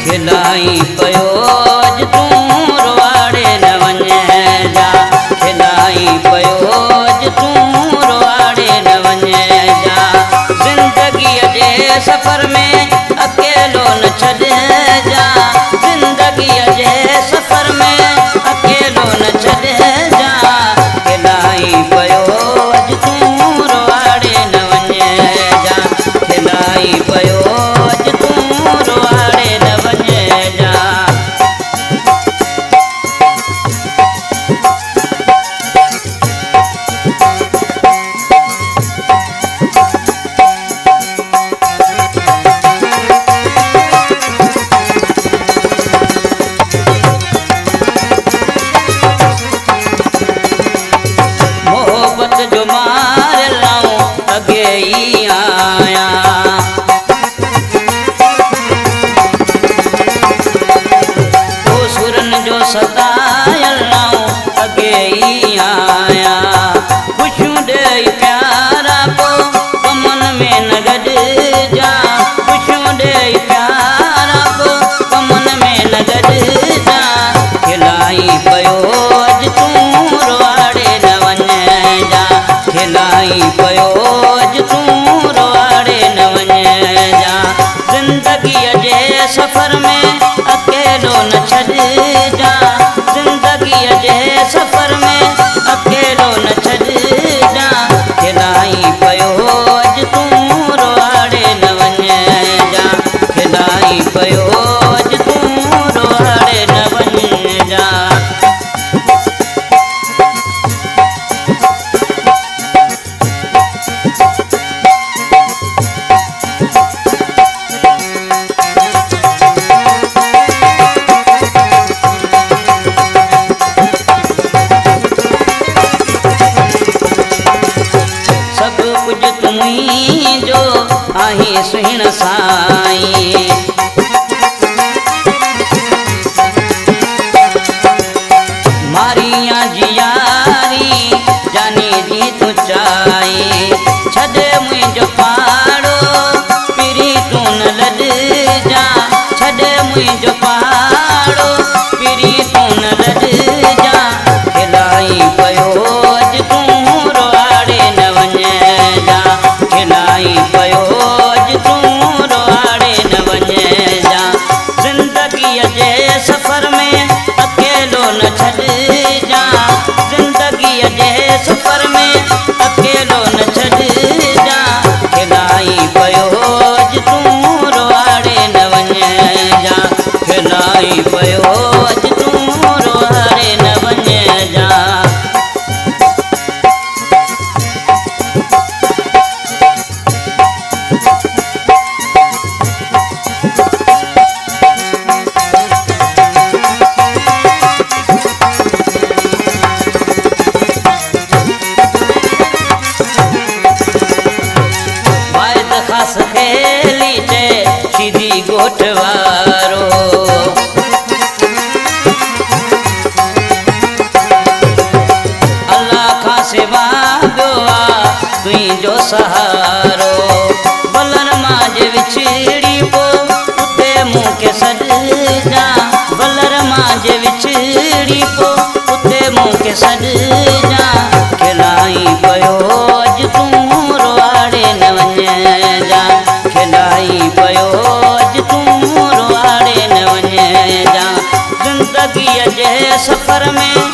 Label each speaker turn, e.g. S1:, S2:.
S1: खिलाई पयो अज तूं रोआड़े न वञे जा, खिलाई पयो अज तूं रोआड़े न वञे जा। ज़िंदगीअ जे सफ़र में अकेलो न छॾे जा, ज़िंदगीअ जे सफ़र में अकेलो न छॾे जा। खिलाई पयो अज तूं रोआड़े न वञे जा, खिलाई पयो अज तूं रोआड़े न वञे जा। मोहब्बत जो मार लाऊं अगे ही आया, ओ सुरन जो सतायल लाऊं अगे ही आया। खुशियूं ॾेई प्यारा को कमन में न गॾ जा, खुशियूं ॾेई प्यारा को कमन में न गॾ जा। खिलाई पयो अज तूं रोआड़े न वञे जा, खिलाई पयो अज तूं रोआड़े न वञे जा। ज़िंदगीअ जे सफ़र में अकेलो न छॾ जा, ज़िंदगीअ जे सफ़र में अकेलो न छॾ जा। खिलाई पयो अज तूं रोआड़े न वञे जा, खिलाई पयो अज तूं रोआड़े न वञे जा। सब कुछ तुमी जो आही सुहिण साईं, मारिया जियारी जानी जी तू चाई। छॾे मुंहिंजो पाड़ो पिरी तूं न लॾ जा, छॾे मुंहिंजो पाड़ो पिरी तूं न लॾ जा। खिलाई पयो अज तूं रोआड़े न वञे जा, खिलाई पयो अज तूं रोआड़े न वञे जा। ज़िंदगीअ जे सफ़र में अकेलो न छॾ जा, ज़िंदगीअ जे सफ़र में अकेलो न छॾ जा। खिलाई पयो अज तूं रोआड़े न वञे जा, खिलाई पयो अज तूं रोआड़े न वञे जा। वाइद ख़ासि खेली चए सीधी ॻोठ वारो, अल्लाह खां सिवा ॿियो आहे तुंहिंजो सहारो। बलर मां जे विछड़ी पो उते मूं खे सॾ जा, बलर मां जे विछड़ी पो उते मूं खे सॾ जा। खिलाई पयो अज तूं रोआड़े न वञे जा, खिलाई पयो अज तूं रोआड़े न वञे जा। ज़िंदगीअ जे सफ़र में